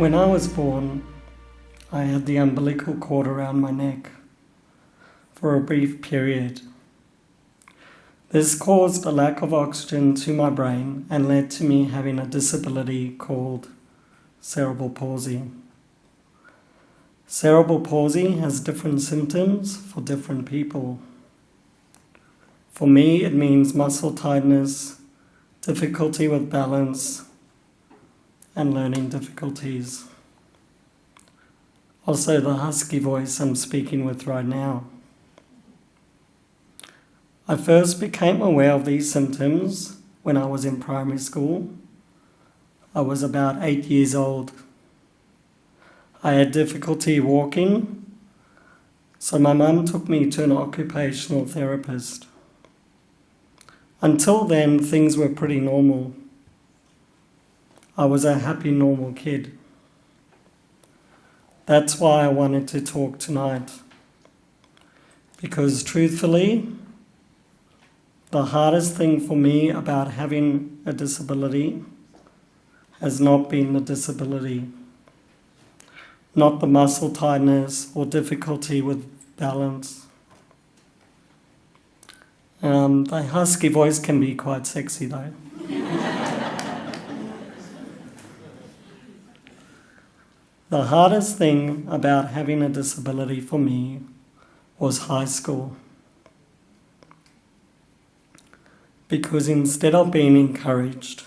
When I was born, I had the umbilical cord around my neck for a brief period. This caused a lack of oxygen to my brain and led to me having a disability called cerebral palsy. Cerebral palsy has different symptoms for different people. For me, it means muscle tightness, difficulty with balance, and learning difficulties. Also, the husky voice I'm speaking with right now. I first became aware of these symptoms when I was in primary school. I was about 8 years old. I had difficulty walking, so my mum took me to an occupational therapist. Until then, things were pretty normal. I was a happy, normal kid. That's why I wanted to talk tonight. Because truthfully, the hardest thing for me about having a disability has not been the disability, not the muscle tightness or difficulty with balance. The husky voice can be quite sexy though. The hardest thing about having a disability for me was high school. Because instead of being encouraged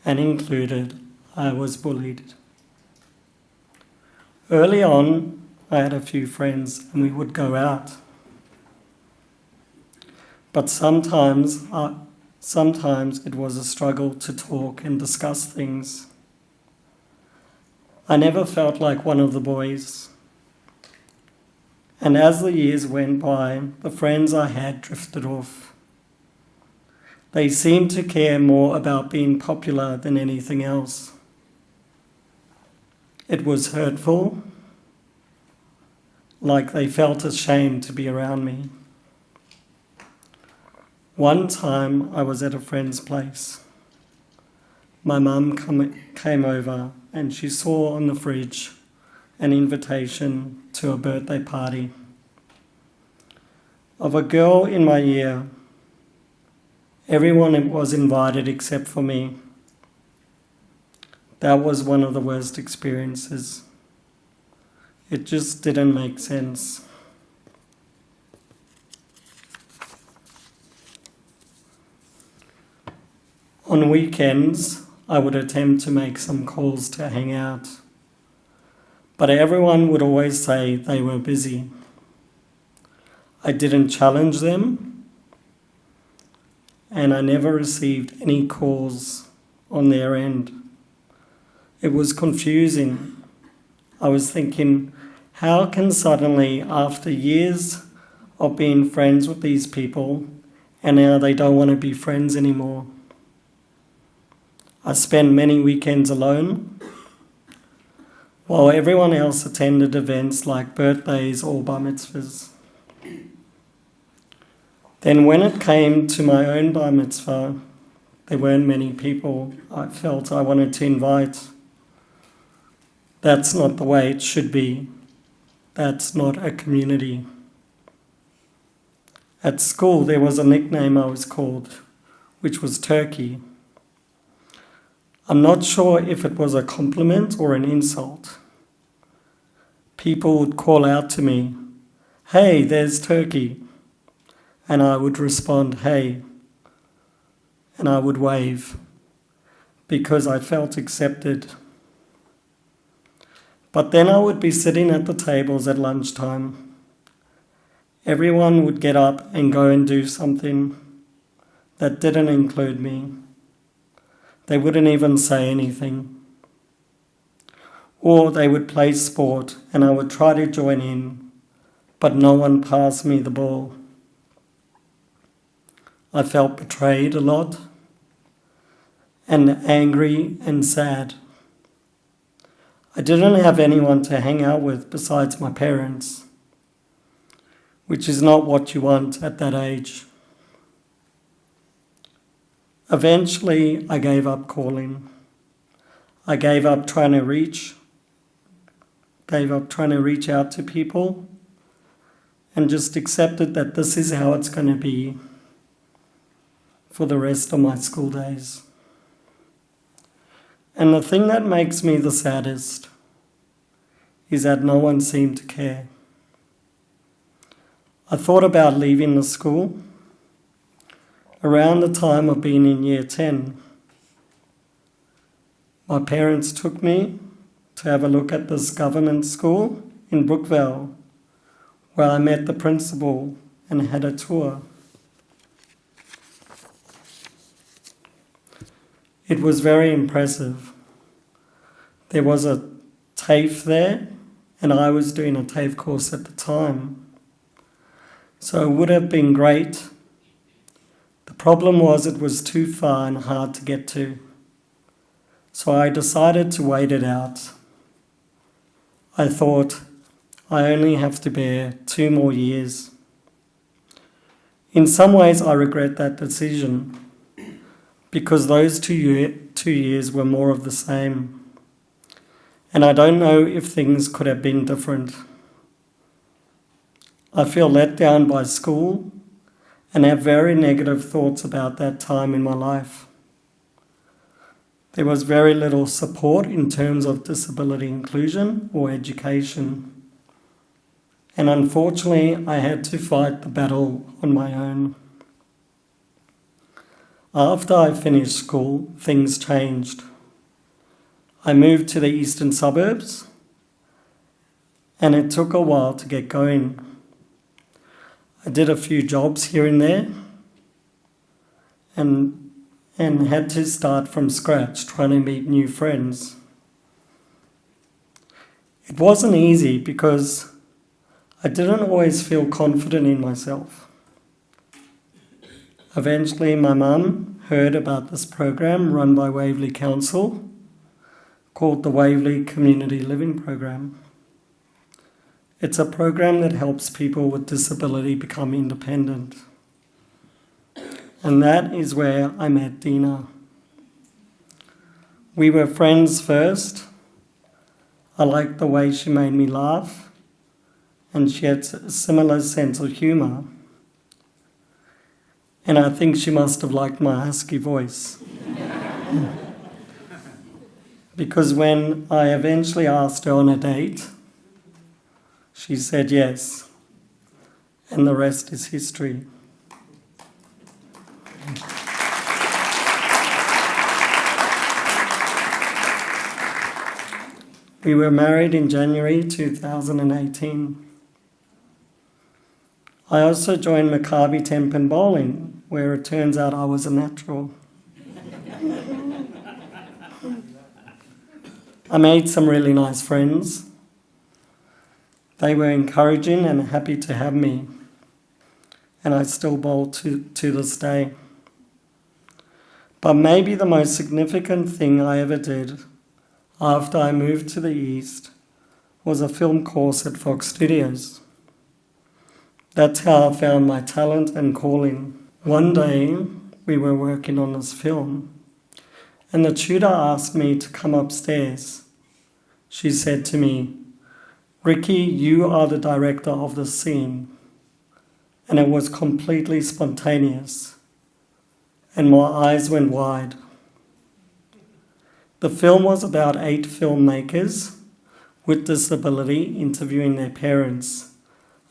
and included, I was bullied. Early on, I had a few friends and we would go out. But sometimes it was a struggle to talk and discuss things. I never felt like one of the boys. And as the years went by, the friends I had drifted off. They seemed to care more about being popular than anything else. It was hurtful, like they felt ashamed to be around me. One time I was at a friend's place. My mum came over and she saw on the fridge an invitation to a birthday party of a girl in my year. Everyone was invited except for me. That was one of the worst experiences. It just didn't make sense. On weekends, I would attempt to make some calls to hang out, but everyone would always say they were busy. I didn't challenge them, and I never received any calls on their end. It was confusing. I was thinking, how can suddenly, after years of being friends with these people, and now they don't want to be friends anymore? I spent many weekends alone, while everyone else attended events like birthdays or bar mitzvahs. Then when it came to my own bar mitzvah, there weren't many people I felt I wanted to invite. That's not the way it should be. That's not a community. At school, there was a nickname I was called, which was Turkey. I'm not sure if it was a compliment or an insult. People would call out to me, "Hey, there's Turkey." And I would respond, "Hey." And I would wave because I felt accepted. But then I would be sitting at the tables at lunchtime. Everyone would get up and go and do something that didn't include me. They wouldn't even say anything. Or they would play sport and I would try to join in, but no one passed me the ball. I felt betrayed a lot and angry and sad. I didn't have anyone to hang out with besides my parents, which is not what you want at that age. Eventually, I gave up calling. I gave up trying to reach out to people, and just accepted that this is how it's going to be for the rest of my school days. And the thing that makes me the saddest is that no one seemed to care. I thought about leaving the school around the time of being in year 10. My parents took me to have a look at this government school in Brookvale, where I met the principal and had a tour. It was very impressive. There was a TAFE there, and I was doing a TAFE course at the time. So it would have been great. The problem was it was too far and hard to get to. So I decided to wait it out. I thought, I only have to bear 2 more years. In some ways, I regret that decision, because those 2 years were more of the same. And I don't know if things could have been different. I feel let down by school and have very negative thoughts about that time in my life. There was very little support in terms of disability inclusion or education. And unfortunately, I had to fight the battle on my own. After I finished school, things changed. I moved to the eastern suburbs, and it took a while to get going. I did a few jobs here and there, and had to start from scratch trying to meet new friends. It wasn't easy because I didn't always feel confident in myself. Eventually, my mum heard about this program run by Waverley Council called the Waverley Community Living Program. It's a program that helps people with disability become independent. And that is where I met Dina. We were friends first. I liked the way she made me laugh, and she had a similar sense of humour. And I think she must have liked my husky voice. Because when I eventually asked her on a date, she said yes, and the rest is history. We were married in January 2018. I also joined Maccabi Tempen Bowling, where it turns out I was a natural. I made some really nice friends. They were encouraging and happy to have me, and I still bowl to this day. But maybe the most significant thing I ever did after I moved to the East was a film course at Fox Studios. That's how I found my talent and calling. One day we were working on this film, and the tutor asked me to come upstairs. She said to me, "Ricky, you are the director of the scene." And it was completely spontaneous, and my eyes went wide. The film was about 8 filmmakers with disability interviewing their parents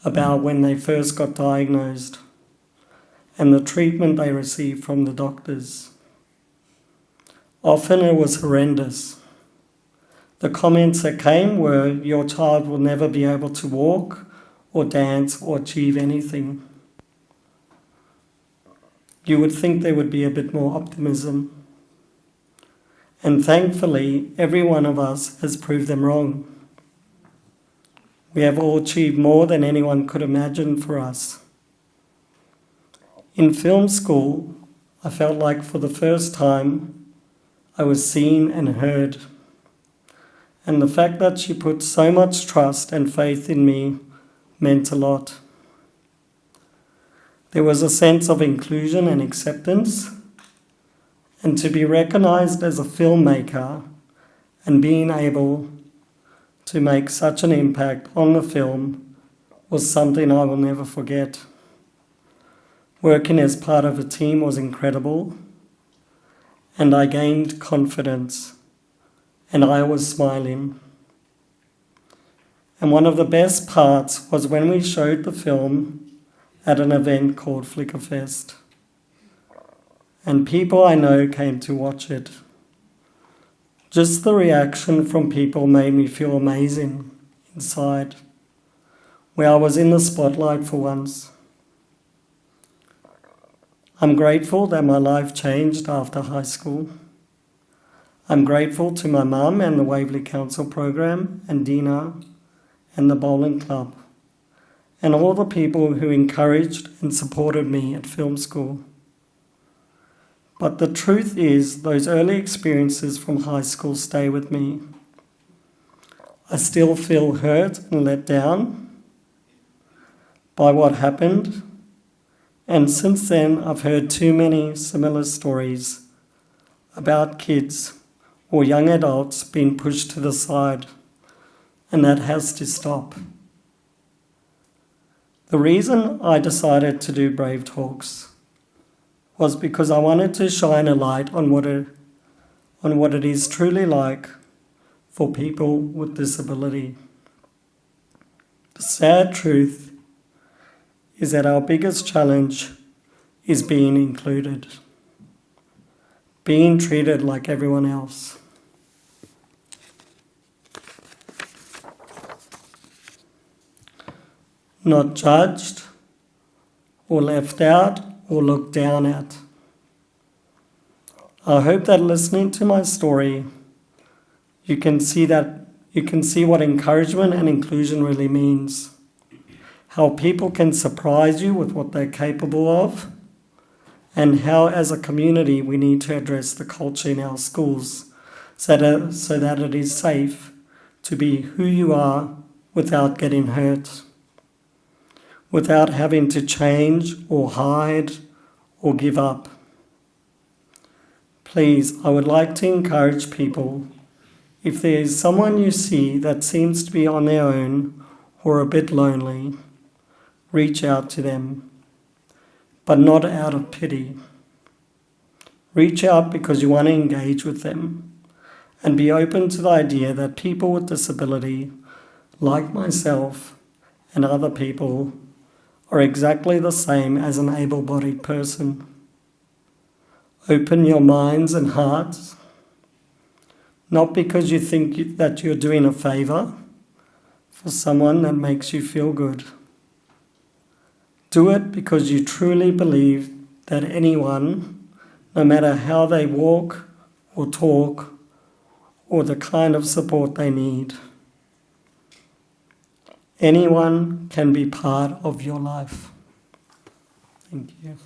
about when they first got diagnosed and the treatment they received from the doctors. Often it was horrendous. The comments that came were, "Your child will never be able to walk or dance or achieve anything." You would think there would be a bit more optimism. And thankfully, every one of us has proved them wrong. We have all achieved more than anyone could imagine for us. In film school, I felt like for the first time I was seen and heard. And the fact that she put so much trust and faith in me meant a lot. There was a sense of inclusion and acceptance, and to be recognized as a filmmaker and being able to make such an impact on the film was something I will never forget. Working as part of a team was incredible, and I gained confidence, and I was smiling. And one of the best parts was when we showed the film at an event called Flickerfest, and people I know came to watch it. Just the reaction from people made me feel amazing inside, where I was in the spotlight for once. I'm grateful that my life changed after high school. I'm grateful to my mum and the Waverley Council program and Dina and the bowling club and all the people who encouraged and supported me at film school. But the truth is, those early experiences from high school stay with me. I still feel hurt and let down by what happened, and since then I've heard too many similar stories about kids or young adults being pushed to the side, and that has to stop. The reason I decided to do Brave Talks was because I wanted to shine a light on what it is truly like for people with disability. The sad truth is that our biggest challenge is being included, being treated like everyone else. Not judged or left out or looked down at. I hope that listening to my story, you can see what encouragement and inclusion really means. How people can surprise you with what they're capable of, and how as a community we need to address the culture in our schools so that it is safe to be who you are without getting hurt, without having to change or hide or give up. Please, I would like to encourage people, if there is someone you see that seems to be on their own or a bit lonely, reach out to them, but not out of pity. Reach out because you want to engage with them and be open to the idea that people with disability, like myself and other people, are exactly the same as an able-bodied person. Open your minds and hearts, not because you think that you're doing a favour for someone that makes you feel good. Do it because you truly believe that anyone, no matter how they walk or talk or the kind of support they need, anyone can be part of your life. Thank you.